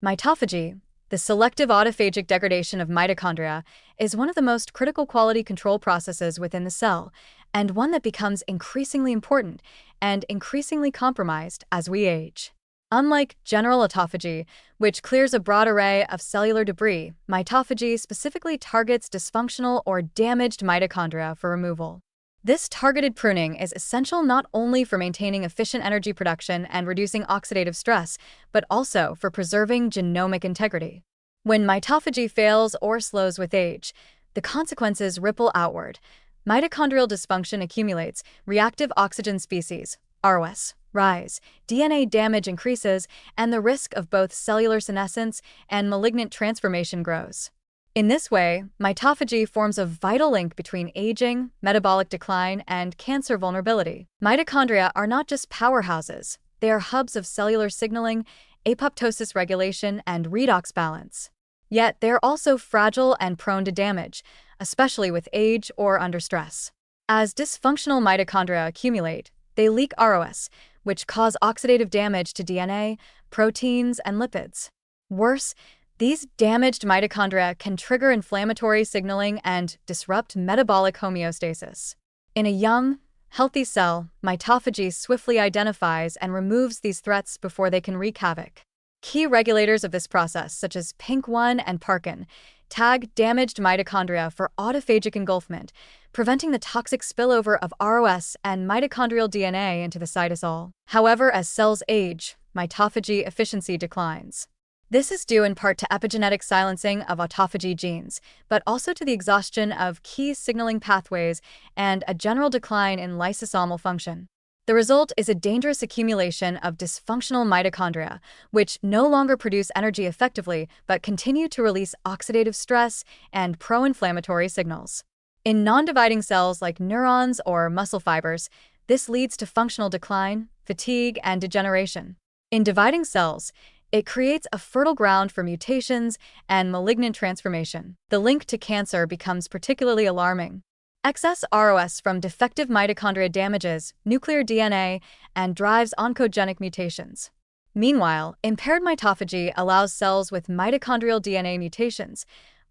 Mitophagy, the selective autophagic degradation of mitochondria, is one of the most critical quality control processes within the cell, and one that becomes increasingly important and increasingly compromised as we age. Unlike general autophagy, which clears a broad array of cellular debris, mitophagy specifically targets dysfunctional or damaged mitochondria for removal. This targeted pruning is essential not only for maintaining efficient energy production and reducing oxidative stress, but also for preserving genomic integrity. When mitophagy fails or slows with age, the consequences ripple outward. Mitochondrial dysfunction accumulates, reactive oxygen species, ROS, rise, DNA damage increases, and the risk of both cellular senescence and malignant transformation grows. In this way, mitophagy forms a vital link between aging, metabolic decline, and cancer vulnerability. Mitochondria are not just powerhouses, they are hubs of cellular signaling, apoptosis regulation, and redox balance. Yet they're also fragile and prone to damage, especially with age or under stress. As dysfunctional mitochondria accumulate, they leak ROS, which cause oxidative damage to DNA, proteins, and lipids. Worse, these damaged mitochondria can trigger inflammatory signaling and disrupt metabolic homeostasis. In a young, healthy cell, mitophagy swiftly identifies and removes these threats before they can wreak havoc. Key regulators of this process, such as PINK1 and PARKIN, tag damaged mitochondria for autophagic engulfment, preventing the toxic spillover of ROS and mitochondrial DNA into the cytosol. However, as cells age, mitophagy efficiency declines. This is due in part to epigenetic silencing of autophagy genes, but also to the exhaustion of key signaling pathways and a general decline in lysosomal function. The result is a dangerous accumulation of dysfunctional mitochondria, which no longer produce energy effectively but continue to release oxidative stress and pro-inflammatory signals. In non-dividing cells like neurons or muscle fibers, this leads to functional decline, fatigue, and degeneration. In dividing cells, it creates a fertile ground for mutations and malignant transformation. The link to cancer becomes particularly alarming. Excess ROS from defective mitochondria damages nuclear DNA and drives oncogenic mutations. Meanwhile, impaired mitophagy allows cells with mitochondrial DNA mutations,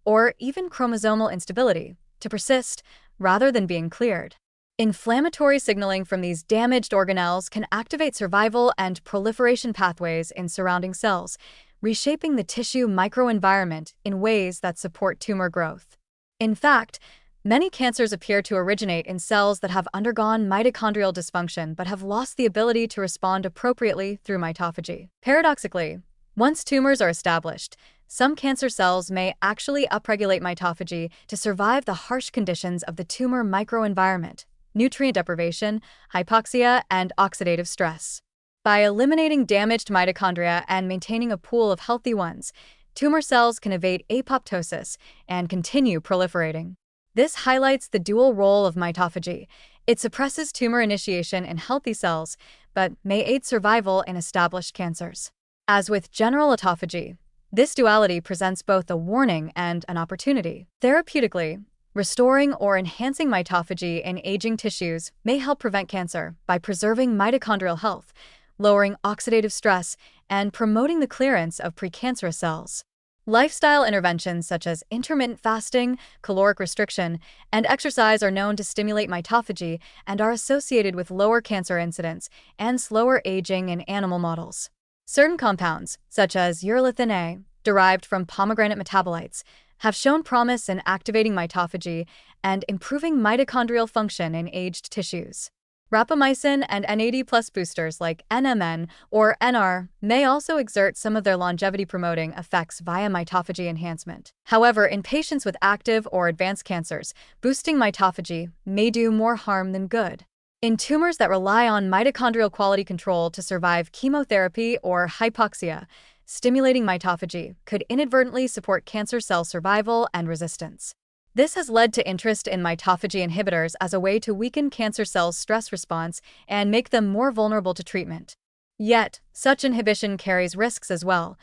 or even chromosomal instability, to persist rather than being cleared. Inflammatory signaling from these damaged organelles can activate survival and proliferation pathways in surrounding cells, reshaping the tissue microenvironment in ways that support tumor growth. In fact, many cancers appear to originate in cells that have undergone mitochondrial dysfunction but have lost the ability to respond appropriately through mitophagy. Paradoxically, once tumors are established, some cancer cells may actually upregulate mitophagy to survive the harsh conditions of the tumor microenvironment: nutrient deprivation, hypoxia, and oxidative stress. By eliminating damaged mitochondria and maintaining a pool of healthy ones, tumor cells can evade apoptosis and continue proliferating. This highlights the dual role of mitophagy. It suppresses tumor initiation in healthy cells, but may aid survival in established cancers. As with general autophagy, this duality presents both a warning and an opportunity. Therapeutically, restoring or enhancing mitophagy in aging tissues may help prevent cancer by preserving mitochondrial health, lowering oxidative stress, and promoting the clearance of precancerous cells. Lifestyle interventions such as intermittent fasting, caloric restriction, and exercise are known to stimulate mitophagy and are associated with lower cancer incidence and slower aging in animal models. Certain compounds, such as urolithin A, derived from pomegranate metabolites, have shown promise in activating mitophagy and improving mitochondrial function in aged tissues. Rapamycin and NAD+ boosters like NMN or NR may also exert some of their longevity-promoting effects via mitophagy enhancement. However, in patients with active or advanced cancers, boosting mitophagy may do more harm than good. In tumors that rely on mitochondrial quality control to survive chemotherapy or hypoxia, stimulating mitophagy could inadvertently support cancer cell survival and resistance. This has led to interest in mitophagy inhibitors as a way to weaken cancer cells' stress response and make them more vulnerable to treatment. Yet, such inhibition carries risks as well,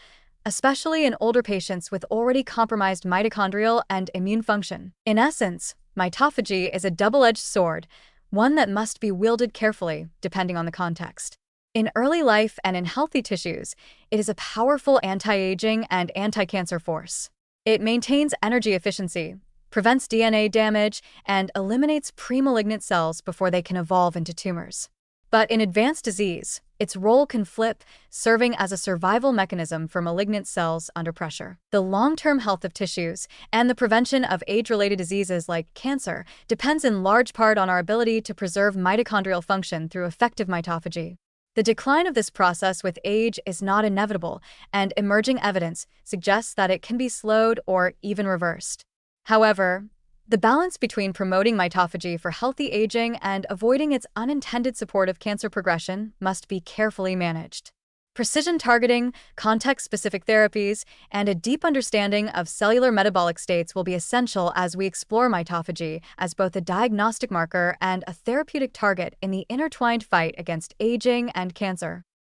especially in older patients with already compromised mitochondrial and immune function. In essence, mitophagy is a double-edged sword, one that must be wielded carefully, depending on the context. In early life and in healthy tissues, it is a powerful anti-aging and anti-cancer force. It maintains energy efficiency, prevents DNA damage, and eliminates pre-malignant cells before they can evolve into tumors. But in advanced disease, its role can flip, serving as a survival mechanism for malignant cells under pressure. The long-term health of tissues and the prevention of age-related diseases like cancer depends in large part on our ability to preserve mitochondrial function through effective mitophagy. The decline of this process with age is not inevitable, and emerging evidence suggests that it can be slowed or even reversed. However, the balance between promoting mitophagy for healthy aging and avoiding its unintended support of cancer progression must be carefully managed. Precision targeting, context-specific therapies, and a deep understanding of cellular metabolic states will be essential as we explore mitophagy as both a diagnostic marker and a therapeutic target in the intertwined fight against aging and cancer.